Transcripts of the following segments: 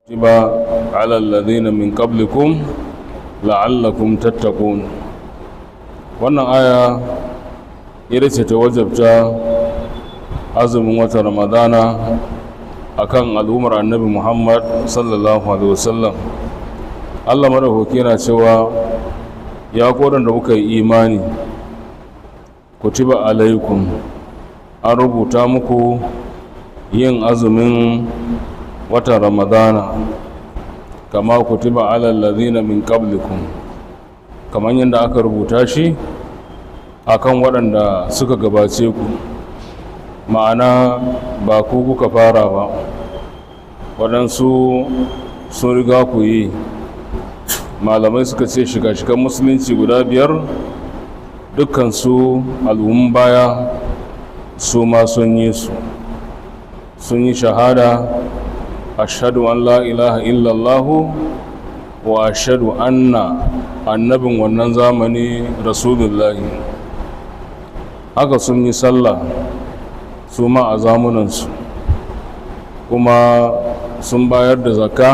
كتب على الذين من قبلكم لعلكم تتقون. wannan aya ita ce ta wajabta azumin watan ramadana akan al'ummar annabi Muhammad sallallahu alaihi wasallam. Allah madaukaki yana cewa ya kodan da muka yi imani kutiba alaikum, an rubuta muku yin azumin watan ramadana kama kutiba alal ladina min qablikum, kamar yadda aka rubuta shi akan waɗanda suka gabace ku, ma'ana ba ku kuka fara ba, waɗansu sun riga ku yi. Malamai suka ce shiga-shigan musulunci guda biyar dukkansu al'umman baya su ma sun yi su, sun yi shahada ashhadu an la ilaha illallahu wa ashhadu anna annabin wannan zamani rasulullahi. Haka sun yi sallah su ma a zamunansu, kuma sun bayar da zakka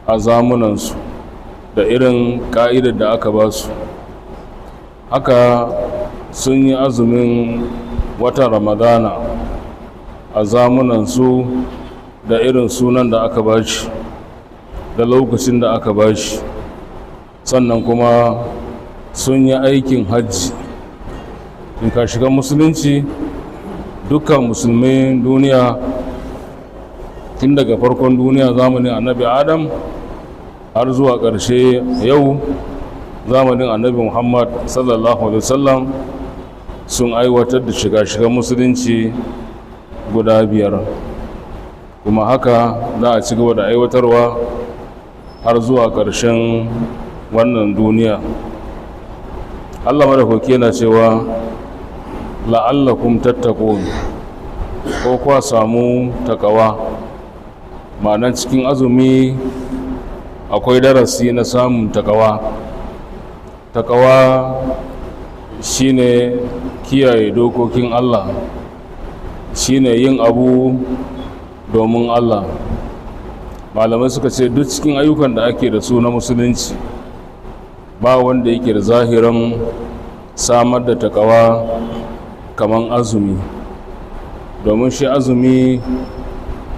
a zamunansu da irin ka'idar da aka ba su. Haka sun yi azumin watan ramadana a zamunansu da irin sunan da aka ba shi da lokacin da aka ba shi. Sannan kuma sun yi aikin hajji. In ka shiga musulunci, dukkan musulmin duniya tun daga farkon duniya zamanin annabi adam har zuwa ƙarshe yau zamanin annabi Muhammad sallallahu alaihi wasallam sun aiwatar da shiga-shigan musulunci guda biyar, kuma haka za a ci gaba da aiwatarwa har zuwa ƙarshen wannan duniya. Allah madaukaki yana cewa la'allakum tattaqun, ko kuwa samu takawa. Ma'anar cikin azumi akwai darasi na samun takawa. Takawa shine kiyaye dokokin Allah, shine yin abu domin Allah. Malamai suka ce duk cikin ayyukan da ake da su na musulunci ba wanda yake da zahiran samar da takawa kaman azumi, domin shi azumi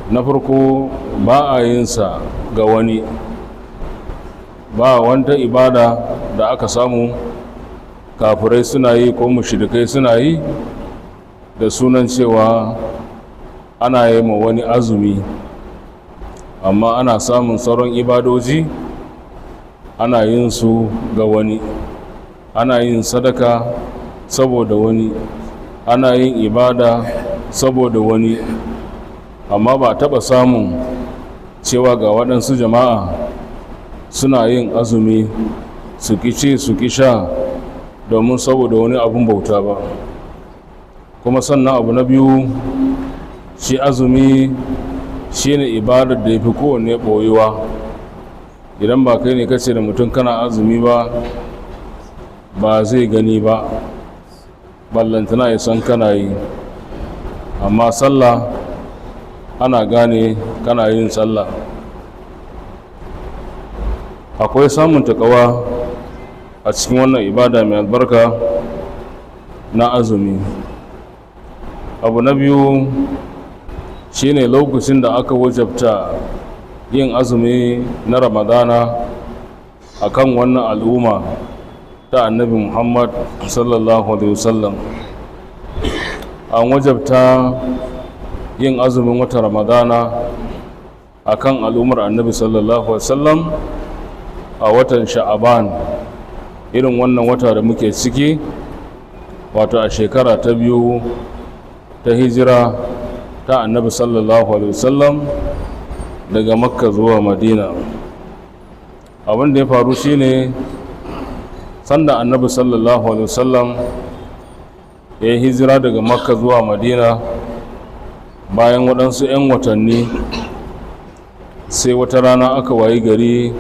na farko ba a yinsa ga wani, ba wata ibada da aka samu kafirai suna yi ko mushrikai suna yi da sunan cewa ana yi ma wani azumi, amma ana samun sauran ibadoji ana yin su ga wani. Ana yin sadaka saboda wani, ana yin ibada saboda wani, amma ba taɓa samun cewa ga waɗansu jama'a suna yin azumi su kici su kisha domin saboda wani abun bauta ba. Kuma sannan abu na biyu, shi azumi shi ne ibadar da ya fi kowanne ɓoyewa. Idan ba kai ne kace da mutum kana azumi ba zai gani ba, ballantana ya san kana yi. Amma sallah ana gane kana yin sallah. Akwai samun takawa a cikin wannan ibada mai albarka na azumi. Abu na biyu shine lokacin da aka wajabta yin azumi na ramadana akan wannan al'umma ta annabi Muhammad sallallahu alaihi wasallam. An wajabta yin azumin wata ramadana akan al'ummar annabi sallallahu alaihi wasallam a watan sha'aban, irin wannan wata da muke ciki, wato a shekara ta biyu ta hijira ta annabi sallallahu alaihi wasallam daga makka zuwa madina. Abin da ya faru shine sanda annabi sallallahu alaihi wasallam ya yi hijira daga makka zuwa madina, bayan waɗansu 'yan watanni sai wata rana aka wayi gari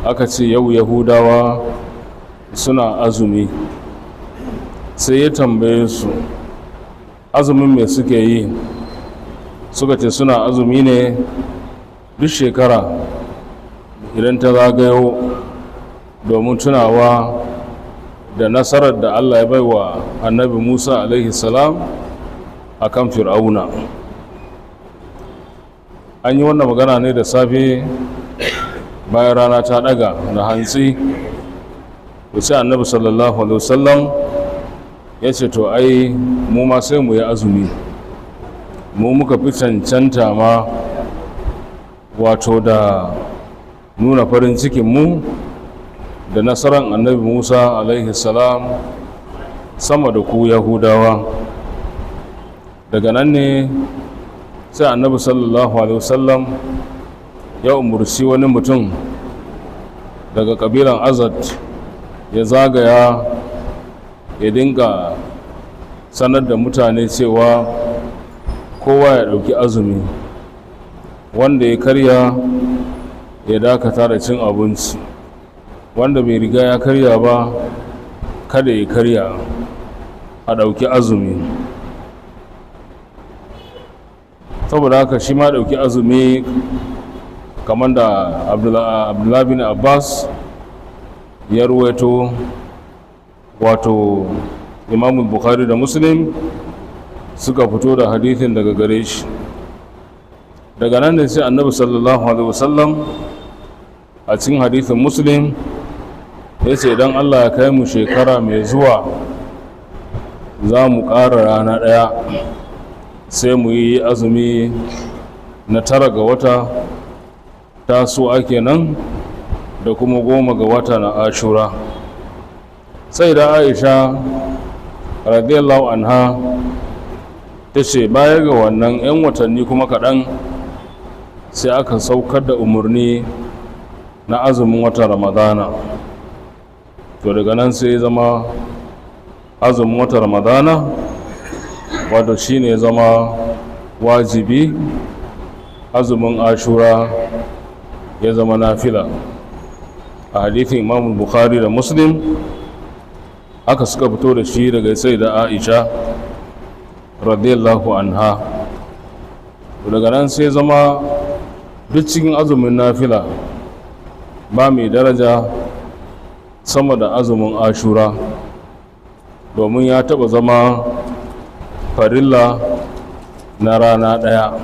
aka ce yau yahudawa suna azumi. Sai ya tambaye su azumin me suke yi, suka ce suna azumi ne duk shekara idan ta zagayo domin tunawa da nasarar da Allah ya baiwa annabi Musa alaihi salam a kan fir'auna. An yi wannan magana ne da safe bayan rana ta daga da hantsi, da sai annabi sallallahu alaihi wasallam ya ce to ai mu ma sai mu yi azumi, mu muka fi cancanta ma wato da nuna farin cikin mu da nasarar annabi Musa alaihi salam sama da ku Yahudawa. Daga nan ne sai annabi sallallahu alaihi wasallam ya umurci wani mutum daga kabilan Azad ya zagaya ya dinga sanar da mutane cewa kowa ya ɗauki azumi, wanda ya karya ya dakata da cin abinci, wanda bai riga ya karya ba kada ya karya, a ɗauki azumi. Saboda haka shi ma ɗauki azumi kamar da Abdullahi bin Abbas ya ruwaito, wato Imam Bukhari da Muslim suka fito da hadithin daga gare shi. Daga nan ne sai annabi sallallahu alaihi wasallam a cikin hadithin Muslim ya ce idan Allah ya kai mu shekara mai zuwa za mu ƙara rana ɗaya sai mu yi azumi na 9 ga wata Tasu'a kenan da kuma 10 ga wata na Ashura. Sai da Aisha radiyallahu anha ta ce baya ga wannan 'yan watanni kuma kaɗan sai aka saukar da umarni na azumin watan Ramadana. To daga nan sai zama azumin watan Ramadana wato shine zama wajibi, azumin Ashura ya zama nafila. A hadithin Imam Bukhari da Muslim aka suka fito da shi daga sayyida Aisha radiyallahu anha. Daga nan sai zama duk cikin azumin nafila ba mai daraja sama da azumin Ashura, domin ya taba zama farilla na rana ɗaya.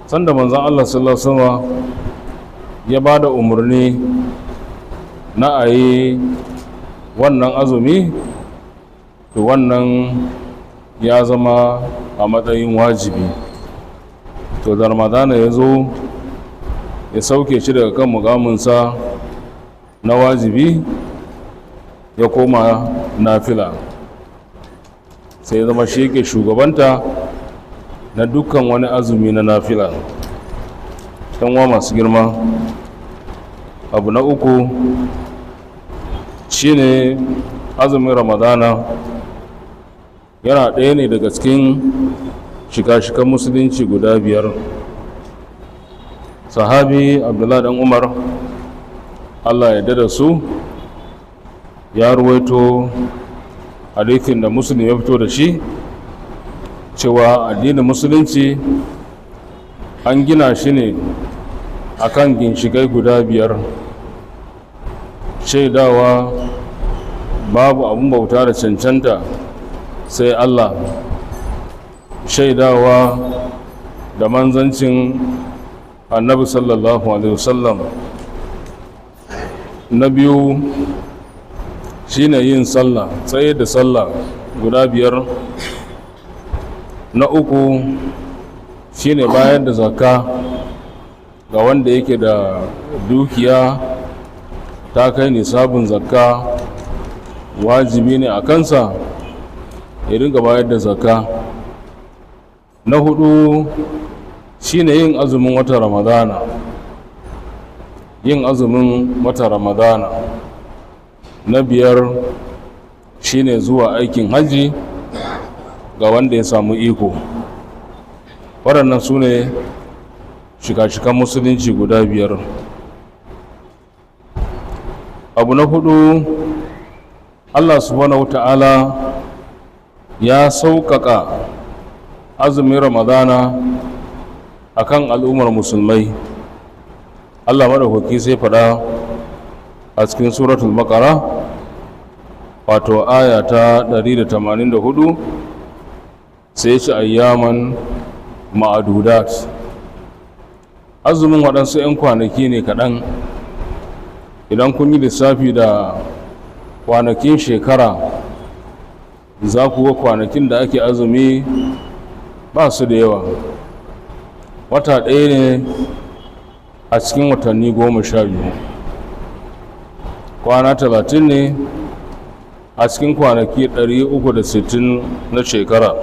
Sanda manzon Allah sallallahu alaihi wasallam ya ba da umarni na a yi wannan azumi, to wannan ya zama a matsayin wajibi. To da Ramadana ya zo ya sauke shi daga kan mugaminsa na wajibi ya koma nafila, sai ya zama shi yake shugabanta na dukkan wani azumi na nafila. Ɗanwa masu girma, abu na uku shine azumin Ramadana yana ɗaya ne daga cikin shika-shikan musulunci guda 5. Sahabi Abdullahi dan Umar Allah ya dada su ya ruwaito hadithin da Muslim ya fito da shi cewa addinin musulunci an gina shi ne akan ginshikai guda 5: shaidawa babu abun bauta da cancanta sai Allah, shaidawa da manzancin annabi sallallahu alaihi wasallam. Na biyu shine yin sallah, tsaye da sallah guda 5. Na uku shine bayar da zakka ga wanda yake da dukiya ta kai nisabin zakka, wajibi ne a kansa ya dinga bayar da zakka. Na 4 shine yin azumin watan Ramadana, yin azumin watan Ramadana. Na 5 shine zuwa aikin haji ga wanda ya samu iko. Waɗannan su ne shika-shikan musulunci guda 5. Abu na 4, Allah subhanahu wata'ala ya sauƙaƙa azumin Ramadana akan al'ummar musulmai. Allah madaukaki sai faɗa a cikin suratul baqara wato aya ta 184 sai ce ayyaman ma'adudat, azumin waɗansu 'yan kwanaki ne kaɗan. Idan kun yi lissafi da kwanakin shekara za ku ga kwanakin da ake azumi ba su da yawa. Wata ɗaya ne a cikin watanni 12, kwana 30 ne a cikin kwanaki 360 na shekara.